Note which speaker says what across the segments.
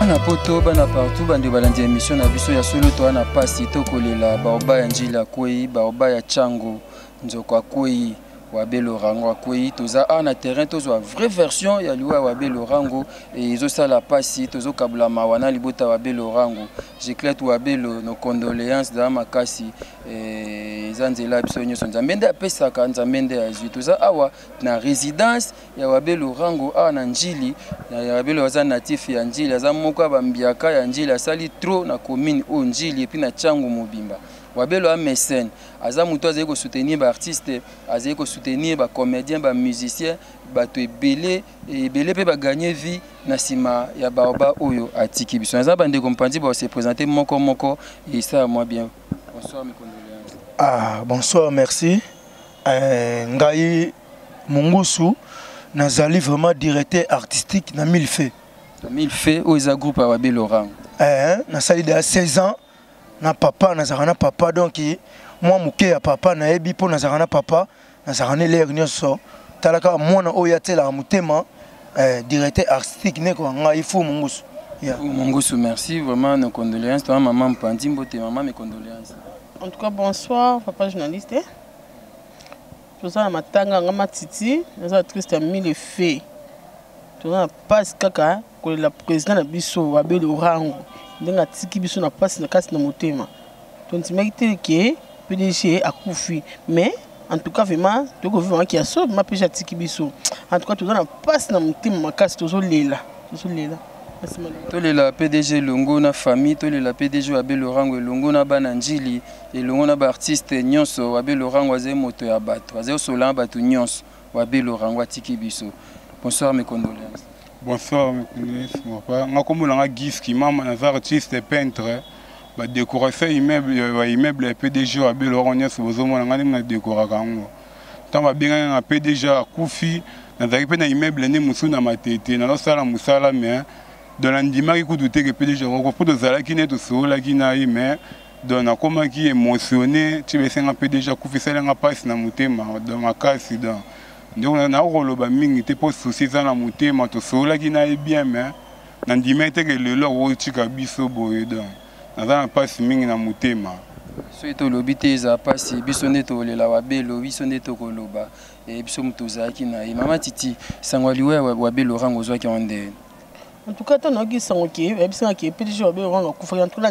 Speaker 1: bana poto bana partout bande balandi émission na biso ya solo to na pasi to kolela baoba ya njila kwei baoba ya chango nzoko akwei Wabé Lorango akwei toza na terrain tozo vraie version ya liwa Wabé Lorango et zo sala pasi tozo kabula mawana libota Wabé Lorango j'éclate Wabé nos condoléances da makasi zanzela biso nyoso nzamende apesa ka nzamende azwi toza awa na résidence ya Wabé Lorango na njili ya Wabé Loza natif ya njili aza moko bambiaka ya njili asali trop na commune o njili et puis na chango mobimba Wabelo a mécène, aza muto azeko soutenir ba artiste, azeko soutenir ba comédien, ba musicien, ba to belé et belé pe ba gagner vie na sima ya baoba oyo atiki biso. Aza bande compagnie ba se présenter moko et ça moi bien. Bonsoir mes condoléances.
Speaker 2: Bonsoir, merci. Ngai Mungusu nazali vraiment directeur artistique na Milfe.
Speaker 1: Milfe o isa groupe à Wabé Lorango.
Speaker 2: Na sali de 16 ans. Na papa nazarana papa donc moi muke ya papa na ebi po nazarana papa nazarana l'air nyonso talaka mwana oya tela mutema directeur artistique neko ngai fu Mungusu
Speaker 1: Mungusu merci vraiment nos condoléances toi maman Mpandi Mbote maman mes condoléances
Speaker 3: en tout cas bonsoir papa journaliste tout ça matanga ngama titi naza triste à mille faits tout ça passe kaka ko la président na biso Wabé Lorango ndenga tiki biso na passe na kasi na motema donc timaki que PDG a kufi mais en tout cas vraiment to ko vivre qui a so ma PDG tiki biso en tout cas tout na passe na motema makasi tozo lela to
Speaker 1: lela PDG longo na famille to lela PDG Wabé Lorango longo na bana njili et longo na ba artiste nyonso Wabé Lorango aze moto ya bato aze sola bato nyonso Wabé Lorango tiki biso. Bonsoir mes condoléances.
Speaker 4: Bonsoir, mes collègues. Je suis un artiste et peintre. Je décore immeuble PDG à Belorogna, je suis décoré. Quand je suis un PDG à Koufi, je suis un immeuble à Moussou ma tête. Je suis un Moussala, mais dans l'indima qui coûte que PDG, je suis un Zala qui n'est pas seul, qui n'a mais dans un comment qui est émotionné, tu veux un PDG à Koufi, c'est un passe dans mon thème, dans ma casse. Donc on a roloba mingi te po souci za na mutema to sola ki na bien mais na ndimete ke lelo wo tika biso boye donc na passe mingi na mutema
Speaker 1: so to lobite za passe biso neto lela Wabé lo biso neto koloba et biso mutoza ki na mama titi sangwaliwe Wabé Lorango zo ki onde
Speaker 3: en tout cas, tu as dit que PDG Wabé Lorango a fait un truc.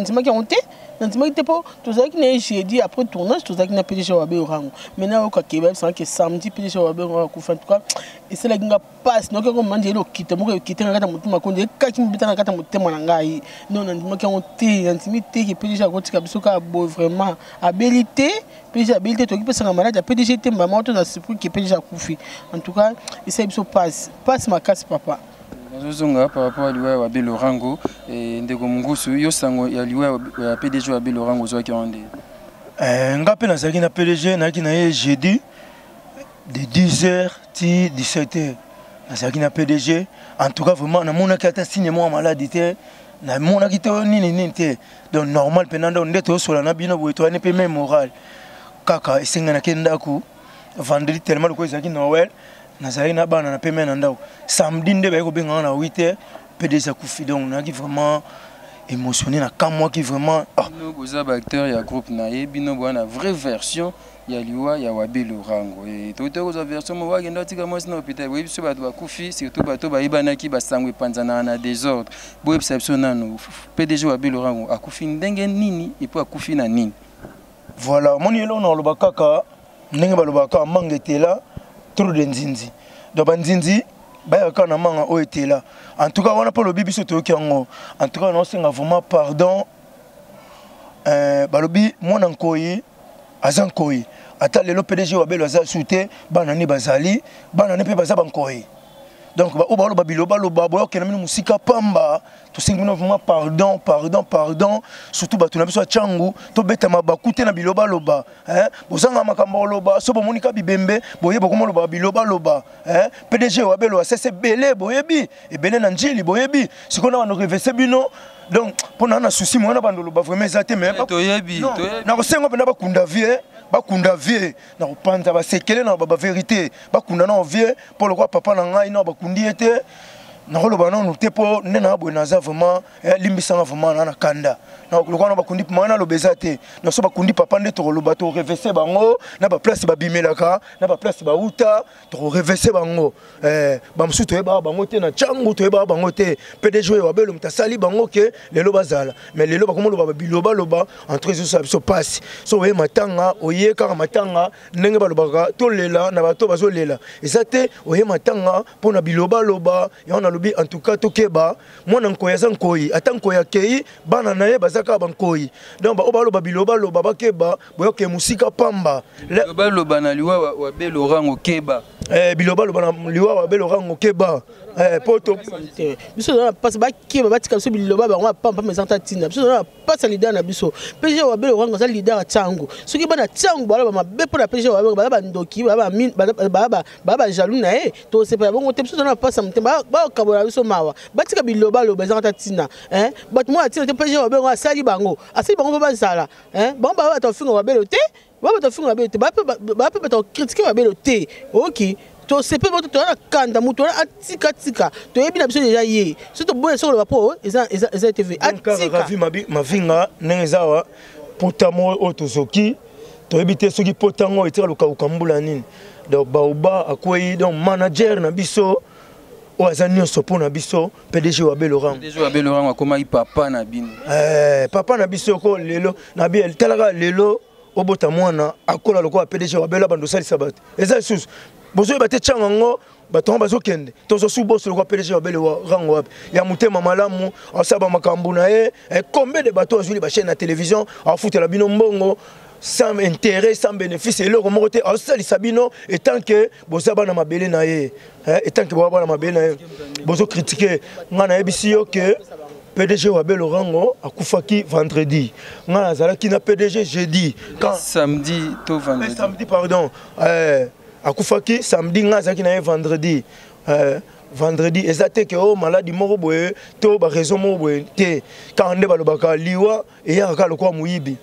Speaker 3: J'ai dit après le tournage, tu as dit que PDG Wabé Lorango. Maintenant, que samedi, PDG Wabé Lorango a fait un truc. Et c'est là qu'il passe. Donc, on m'a dit que tu as quitté la carte non, intimité, PDG a vraiment habilité. PDG habilité, tu as malade. PDG était maman, tu as surpris que PDG a coupé. En tout cas, il s'est passe. Passe ma casse, papa.
Speaker 1: Zonga par rapport à liwa Wabé Lorango et ndeko Mungusu yo sango ya liwa ya PDG Wabé Lorango zo ki onde
Speaker 2: ngape na zaki na PDG na ki na jeudi de 10h ti 17h na zaki na PDG en tout cas vraiment na mona ki ata signe moi maladie na mona ki to nini te donc normal penanda ndeto sola na bino bo to ne pe même moral kaka esenga na kenda ku vendredi tellement ko zaki Noël nazali na bana na pemena ndao samedi nde ba ko benga na 8h PDG kufi donc na ki vraiment émotionné na quand moi qui vraiment
Speaker 1: no boza ba acteur ya groupe na bino bona vraie version ya liwa ya Wabé Lorango et to ko version mo wa genda tika mo sina hôpital oui biso bato ba kufi surtout bato ba ibana ki ba sangwe panzana na désordre bo exception nano PDG Wabé Lorango akufi ndenge nini et puis akufi na nini
Speaker 2: voilà moni elo na loba kaka ndenge ba loba ka mangetela trop de nzinzi donc nzinzi ba ka na manga o était là en tout cas on a pas le bibi soto ki ngo en tout cas on senga vraiment pardon ba lobi mona nkoyi azan koyi ata lelo PDG Wabé Loza souté bana ni bazali bana ne pe baza bankoyi donc ba o ba lo biloba lo ba boyo kenamini musika pamba to singino vraiment pardon surtout ba tuna biso changu to beta mabakute na biloba loba bozanga makambo loba so bomonika bibembe boyeba komo loba biloba loba PDG Wabé Loza c'est belé boyebi et belé na njili boyebi sikona bano reverser bino donc pona na souci mo na bando loba vraiment ezate mais
Speaker 1: toyebi
Speaker 2: na ko sengo pena bakunda vie bakunda vie na kopanza basekele na ba vérité bakunda na vie pour le quoi papa na ngai na bakundi ete nakoloba nanu te mpo nde na boye naza vraiment limbisanga vraiment na kanda lokwana bakundi manga naloba eza te naso bakundi papa nde tokoloba torevese bango na baplace babimelaka na baplace bauta tokorevese bango bamosusu toyebaka bango te na ntango toyebaka bango te pdg oyo wabelo moto asali bango ke lelo bazala mais lelo bakomoloba babilobaloba entre ezosa biso pasi so oye matanga oye kaka matanga ndenge balobaka tolela na bato bazolela eza te oye matanga mpo na bilobaloba yango nalobi en tout cas tokeba mwana nkoyi aza nkoyi ata nkoyi akei bana na ye baza kaka bankoyi donc baobaloba bilobaloba bakeba boyoke mosika pamba
Speaker 1: bilobaloba na liwa wabelo rango keba
Speaker 2: bilobaloba na liwa wabelo rango keba poto
Speaker 3: biso na passe bakeba batika biso biloba bango pamba mezanta tina biso na passe leader na biso PG wabelo rango za leader tango soki bana tango baloba mabe pour la PG wabelo baba ndoki baba jaloux na e to sepa bongo te biso na passe mtemba ba kabola biso mawa batika bilobaloba ezanta tina but moi tina te PG wabelo asali bango baba zala bango baba tofinga wabelo te baba tofinga wabelo te baba to critiquer wabelo te ok to sepe moto to na kanda muto na atika to yebi na biso deja ye so to boye so le bapo eza TV atika
Speaker 2: ravi mavinga nengezawa potamo otosoki to yebi te soki potango etira luka mbula nini donc baoba akwei donc manager na biso o azanio sopo na biso PDG wabelo rango
Speaker 1: akoma papa na bino
Speaker 2: papa na biso ko lelo na bi telaka lelo obota mwana akola lokwa PDG wabelo bando salisa bato eza sus bozo bate chango batonga bazokende tozo suboso lokwa PDG wabelo rango wapi ya mutema malamu asaba makambu na ye combien de bateaux azuli ba chaîne na télévision afuta la bino mbongo sans intérêt sans bénéfice et le remonter à ça sabino et tant que bozaba na mabele na ye et tant que bozaba na mabele na ye bozo critiquer ngana ebisio que PDG wabelo rango akufaki vendredi ngana zalaki na PDG jeudi
Speaker 1: quand samedi to vendredi
Speaker 2: samedi pardon akufaki samedi ngana zalaki na vendredi vendredi ezate que o maladi moko boye to ba raison moko boye te quand nde balobaka liwa et ya ka lokwa muyibi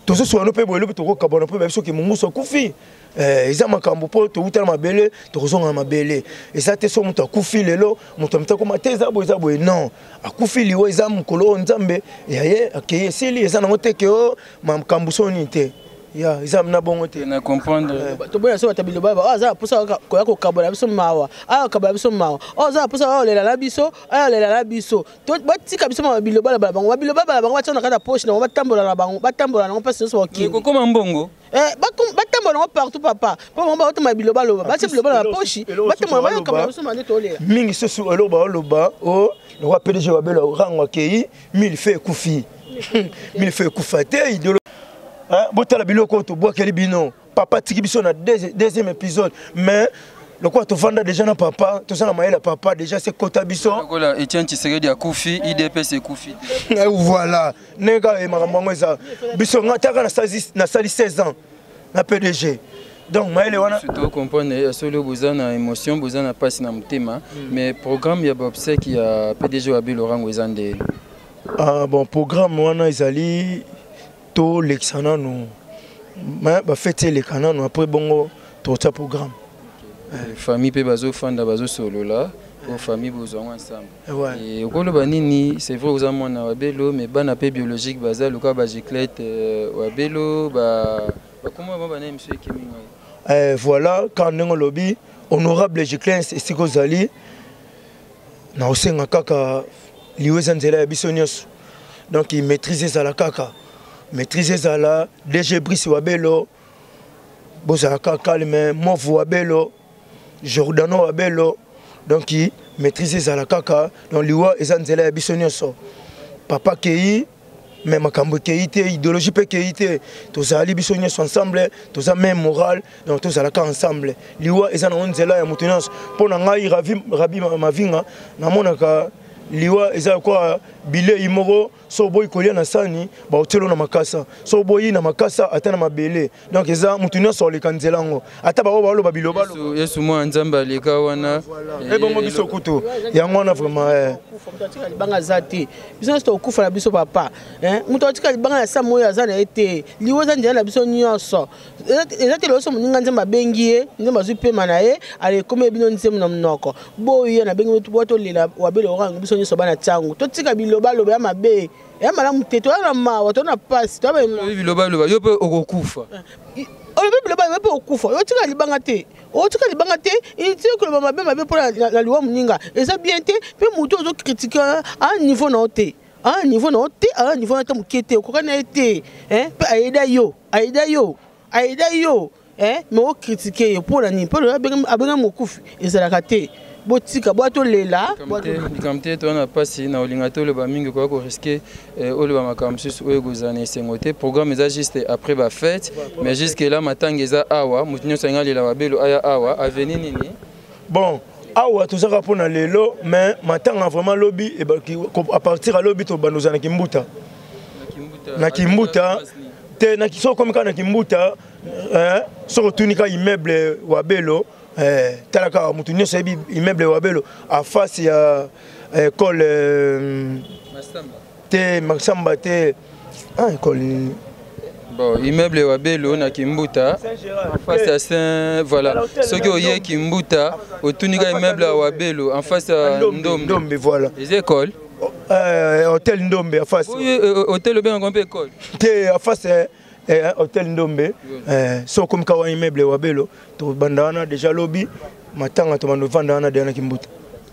Speaker 2: tozo soano pe boye lobi to ko kabona pe biso ke munguso kufi eza makambo po to utala mabele to kozonga mabele ezate so muto akufi lelo muto mtako mateza boye za boye non akufi liwa eza mukolo nzambe yaye akeye sili eza nango te ke o makambo so ni te ya isa mna bongo te
Speaker 1: na comprendre
Speaker 3: to boya so batabilo baba za pusa ko kabola biso mawa kabola biso mawa za pusa lela la biso lela la biso to batika biso mabilo bala bango babilo bala bango batona kada poche na batambola na bango batambola na pasi so ki
Speaker 1: ko koma mbongo
Speaker 3: batambola na partout papa po mo ba to mabilo bala ba bilo bala na poche batambola ba kabola biso mane to lela
Speaker 2: mingi so su oloba o le PDG wabelo rango akei mille fait kufi mille fait kufate idolo botala biloko to boakeli bino papa tiki biso na deuxième épisode mais le quoi to vanda déjà na papa to sana maela papa déjà c'est kota biso
Speaker 1: voilà Etienne Tshisekedi a kufi IDP c'est kufi
Speaker 2: voilà nega e makambo eza biso ngataka na sali 16 ans na PDG donc maele wana
Speaker 1: surtout comprendre solo bozana émotion bozana passe na mutema mais programme ya bobse qui a PDG wa Bilorango ezande
Speaker 2: bon programme wana ezali to l'exana nous mais ba fêter les canons après bongo to ta programme
Speaker 1: famille pe bazo fanda bazo solo là pour famille besoin ensemble et okolo banini c'est vrai aux amona na wabelo mais bana pe biologique baza loka ba giclette wabelo ba comment ba na monsieur Kiminga
Speaker 2: voilà quand ngo lobby honorable giclette Sikozali na osenga kaka liweza nzela ya bisonyos donc il maîtriser ça la kaka maîtriser ça là DG Brice wabelo bozaka calme Movu wabelo Jordano wabelo donc il maîtriser ça la kaka donc liwa ezanzela ya bisonyoso papa kei même makambo kei te idéologie pe kei te tozali bisonyoso ensemble toza même moral donc tozala ka ensemble liwa ezana onzela ya mutunos pona ngai rabi mavinga na monaka liwa eza quoi bilei moko so boy kolia na sani ba hotelo na makasa so boy na makasa ata na mabele donc eza mutu nyonso le kanzelango ata ba lo ba biloba
Speaker 1: yesu mo nzamba leka wana
Speaker 2: e bongo biso kutu yango wana vraiment
Speaker 3: mutu libanga zati biso sto kufa na biso papa mutu atika libanga ya samoyo azana ete liwa za njana biso nyonso ezate lo so muninga nzamba bengie nzamba zupema na ye ale kome bino nzemu na mnoko boye na bengi mutu boto lela wabele orango biso nyonso bana tango totika biloba lo ya mabe ya malamu teto na mawa to na passe to ba
Speaker 1: biloba lo yo pe okokufa
Speaker 3: biloba yo pe okufa yo tika libanga te o tika libanga te iti ko ba mabe pour la loi muninga eza bien te pe mutu ozo critiquer à niveau na ote à niveau na ote à niveau na tamukete ko kana ete pe aida yo mais o critiquer pour la ni pour abenga mokufi ezalaka te botika boato lela
Speaker 1: likamte to na pasi na olingato le ba mingi ko risquer ole ba makamsus o egozana esengote programme eza juste après ba fête mais jusque là matanga eza awa mutinyo sanga lela babelo aya awa avenir nini
Speaker 2: bon awa tozaka pona lelo mais matanga vraiment lobby et à partir à lobby to banozana kimbuta na kimbuta te na kiso comme kana kimbuta so tunika immeuble wabelo talaka mutu nyonso yebi immeuble wabelo a face ya école te Maxamba te école
Speaker 1: bon immeuble wabelo na kimbuta en face à Saint voilà ce que oye kimbuta otunika immeuble wabelo en face à Ndombe
Speaker 2: voilà
Speaker 1: les écoles
Speaker 2: hôtel Ndombe en face
Speaker 1: hôtel bien un peu école
Speaker 2: te en face hôtel Ndombe so comme kawa immeuble wabelo to bandana déjà lobby matanga to bando vandana de na kimbuta.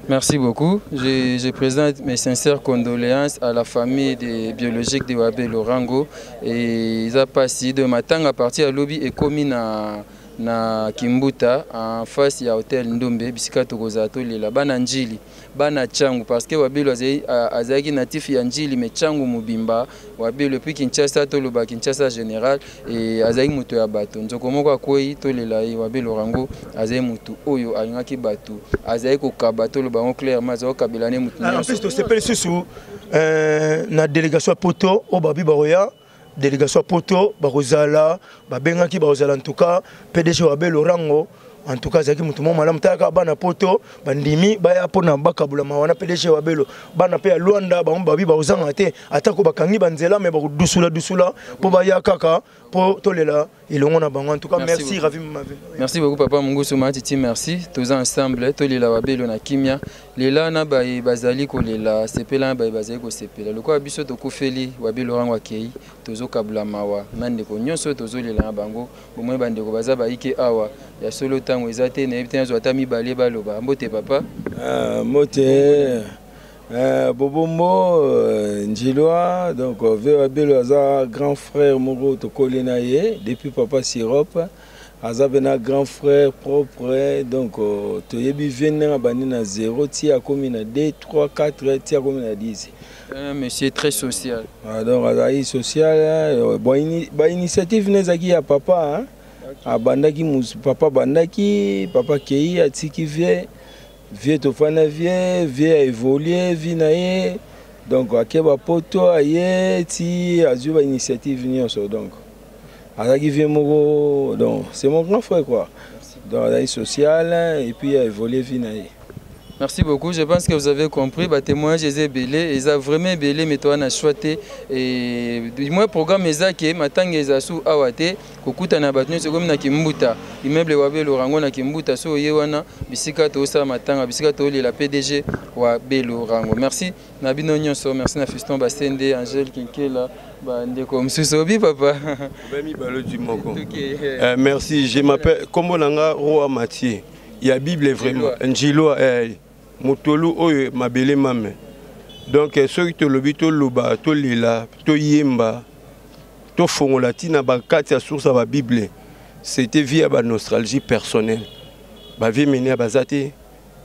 Speaker 1: Merci beaucoup. Je présente mes sincères condoléances à la famille des biologiques de Wabelo Rango et ils ont passé de matanga à partir à lobby et commis na Kimbuta en face ya hôtel Ndombe bisika tokozato lela bana njili bana changu parce que Wabelo azaki natif ya njili me changu mubimba Wabelo puis Kinshasa to loba Kinshasa général et azaki muto ya bato nzoko moko akoyi to lela Wabelo Rango azaki mutu oyo alingaki bato azaki ko kabato loba on clairement azaki kabelane mutu
Speaker 2: en plus to s'appelle sous na délégation poto au babi baroya délégation poto bakozala babengaki bakozala en tout cas PDG Wabelo Rango en tout cas zaki mutu malamu taka bana poto bandimi baya pona bakabula mawana PDG Wabelo bana pe ya Luanda ba babi bazanga te atako bakangi banzela mais bakudusula po baya kaka po tolela ilongo na bango en tout cas merci Ravi Mave.
Speaker 1: Merci beaucoup papa Mungusu Matiti merci tous ensemble tolela Wabelo na kimia lela na baye bazali ko lela sepela baye bazali ko sepela lokwa biso to kufeli Wabelo Rango akei tozo kabula mawa nande ko nyonso tozo lela na bango bomwe bande ko baza baike awa ya solo tango ezate na ebite nzo atami bale baloba mbote papa
Speaker 5: mote bobombo njilwa donc Wabelo aza grand frère moko to kolena ye depuis papa Sirope aza bena grand frère propre donc to yebi venir bani na 0 ti a komi na 2 3 4 ti a komi na 10
Speaker 1: monsieur très social
Speaker 5: donc aza social ba initiative nezaki ya papa abandaki papa bandaki papa kei atiki vie tofana vie a évolué vie na ye donc akeba poto aye ti azwi ba initiative nyonso donc azaki vie moko donc c'est mon grand frère quoi donc aza social et puis a évolué vie na ye.
Speaker 1: Merci beaucoup. Je pense que vous avez compris. Bah, témoignage est belé. Ils ont vraiment belé, mais toi, on a choisi. Et moi, programme est que matang est sous awate. Kokuta na batnu c'est comme na Kimbuta. Immeuble Wabelo Rango na Kimbuta so yewana. Bisika to sa matanga. Bisika to la PDG Wabelo Rango. Merci. Nabino nyonso. Merci na Fiston Basende, Angèle Kinkela. Bandeko Msusobi papa.
Speaker 6: Bami balo du moko. Merci. Je m'appelle Kombolanga Roa Mathieu. Il y a Bible vraiment. Njilo Motolu oyo mabele mame. Donc ceux qui te lobi to loba to lila to yemba to fongola tina ba kati ya source ba Bible. C'était via ba nostalgie personnelle. Ba vie mené bazate,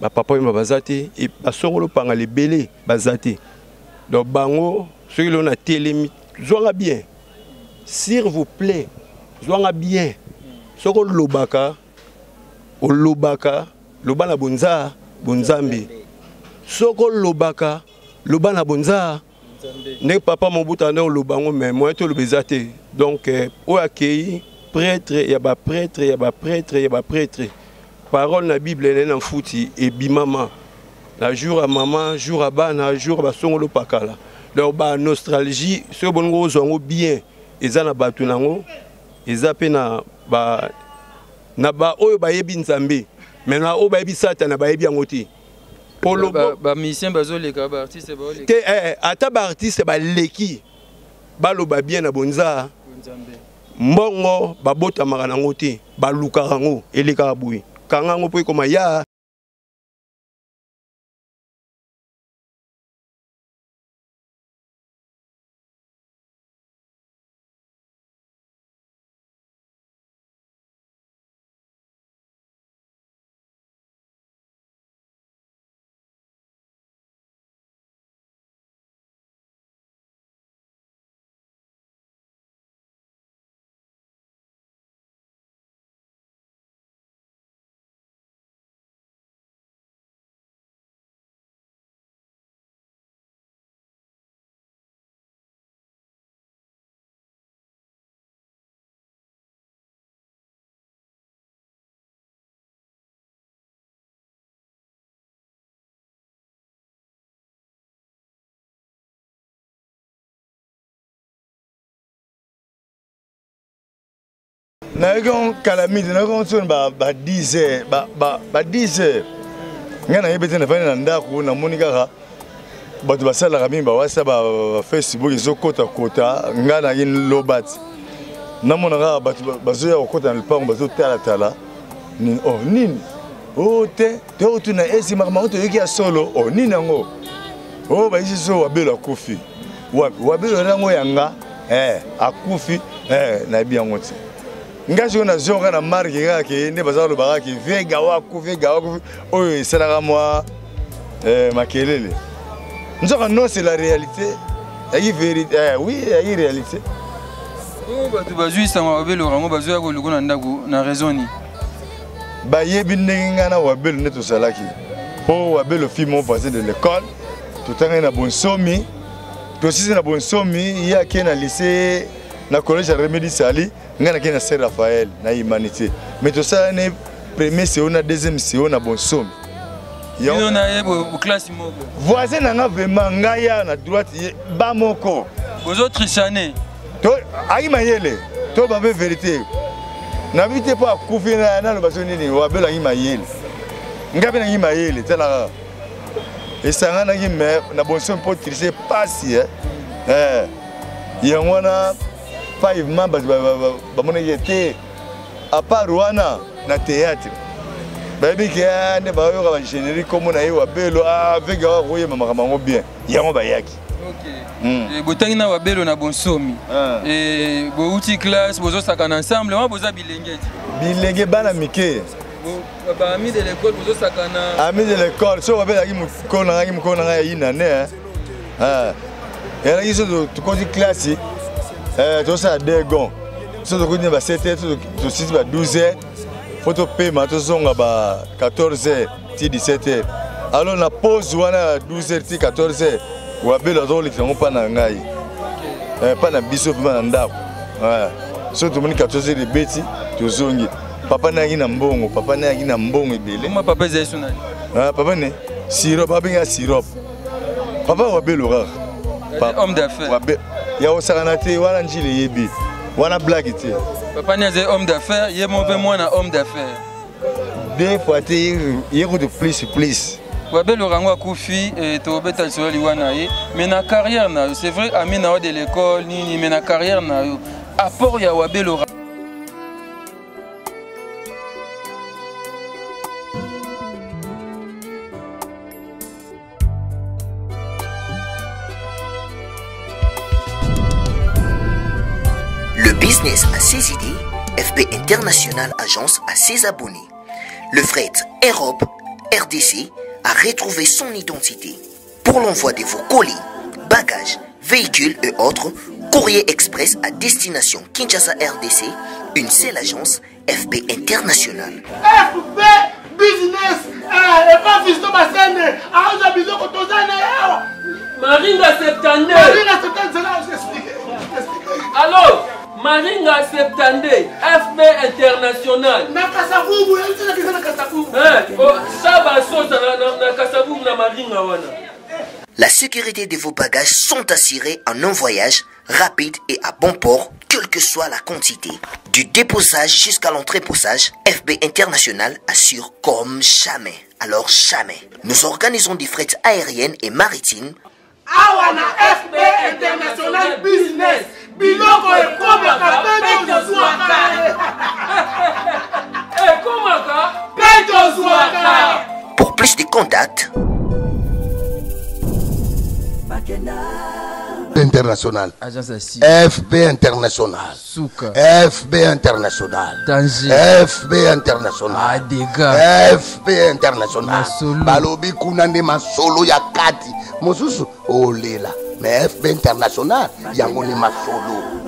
Speaker 6: ba papa yemba bazate et ba songolo panga le belé bazate. Donc bango ceux qui l'ont a télé zoanga bien. S'il vous plaît, zoanga bien. Soko lobaka olobaka loba na bonza bonzambe soko lobaka loba na bonza ne papa Mobutu ande lobango mais moi to lobezate donc o akei prêtre ya ba prêtre ya ba prêtre ya ba prêtre parole na Bible na futi et bimama la jour à maman jour à bana jour ba songolo pakala donc ba nostalgie ce bongo zongo bien eza na batu nango eza pe na ba oyo ba yebi nzambe mais na o ba yebi satana ba yebi ngoti polo
Speaker 1: ba musicien bazoleka ba artiste bazoleka
Speaker 6: te ata ba artiste ba leki baloba bien na bonza mbongo babota makana ngoti baluka rango eleka bui kanga ngo po koma ya
Speaker 7: Nagon calamité nagon son ba 10 heures ba 10 heures ngana yebete na fana ndako na monika ka bato basala kamimba wasa ba Facebook ezokota kota ngana yin lobat na mona ka bato bazoya kokota na lupango bazotala tala ni oh nini oh te tuna esi makama to yoki ya solo oh nini ngo oh ba isi so wabelo akufi wabelo rango yanga akufi na bi yango ti ngashi ona zonga na marque yake ne bazalo baraki vega waku oyo esalaka moi makelele nzoka non c'est la réalité y vérité oui y réalité
Speaker 1: oh batu bazuisa wabelo rango bazoya ko lukuna ndako na raison ni
Speaker 7: ba yebi ndenge na wabelo neto salaki po wabelo fille mon passé de l'école tout en na bonsomi to si na bonsomi ya ke na lycée na collège Remedi Sali ngana ke na Saint Raphaël na humanité mais to ça ne premier c'est on a deuxième c'est on a bonsomi
Speaker 1: yo na yebo classe moko
Speaker 7: voisin na vraiment ngaya na droite ba moko
Speaker 1: bozo trichané
Speaker 7: to ayi mayele to ba vérité na vite pas kufina na lo basoni ni wa bela yi mayele ngabe na yi mayele tala esanga na yime na bonsomi pour tricher passi yangwana 5 membres ba mona yete à part Rwanda na théâtre baby ki ande ba yo ka générique comme na yo belo avec ga roye mama mango bien yango ba yaki
Speaker 1: OK botangi na wabelo na bonsomi bo uti classe bozo sakana ensemble moi boza bilenge
Speaker 7: bana mike
Speaker 1: ba ami de l'école bozo sakana
Speaker 7: ami de l'école so wabela ki mukona nga yina ne era iso to ko di classe to ça degon so to ko ni ba 7h to 6 ba 12h photo paiement to zonga ba 14h ti 17h alors na pause wana 12h ti 14h wabelo to likango pa na ngai pa na biso pa na ndako so to moni 14h de beti to zongi papa na ngi na mbongo ebele
Speaker 1: ma papa zesu nani
Speaker 7: papa ne sirop abinga sirop papa wabelo kaka
Speaker 1: homme d'affaires
Speaker 7: ya osakana te wana njili yebi wana blague te
Speaker 1: papa ne est homme d'affaires ye mauvais moi na homme d'affaires
Speaker 7: deux fois te yeko de plus
Speaker 1: wabelo rango akufi to beta sur liwana ye mais na carrière na c'est vrai ami na de l'école ni mais na carrière na yo apport ya wabelo.
Speaker 8: Le business a ses idées, FB International Agence a ses abonnés. Le fret Europe, RDC, a retrouvé son identité. Pour l'envoi de vos colis, bagages, véhicules et autres, courrier express à destination Kinshasa RDC, une seule agence, FB International.
Speaker 9: FB business et pas fisto basene aza bizoko tozana yawa
Speaker 10: Maringa 72
Speaker 9: Maringa 72 là j'explique
Speaker 10: alors Maringa 72 FB International
Speaker 9: na Kasavubu yalitsana kisa na Kasavubu
Speaker 10: saba sosa na Kasavubu na Maringa wana.
Speaker 8: La sécurité de vos bagages sont assurées en un voyage rapide et à bon port, quelle que soit la quantité. Du déposage jusqu'à l'entreposage, FB International assure comme jamais. Alors jamais. Nous organisons des frettes aériennes et maritimes.
Speaker 9: Awana FB International Business. Biloko e komaka peto zwaka.
Speaker 10: E komaka
Speaker 9: peto zwaka.
Speaker 8: Pour plus de contacts,
Speaker 11: International, FB International, FB International, FB International, FB International, Balobi Kunande Masolo Yakati, Mosusu, Olela, mais FB International, Yangoni Masolo.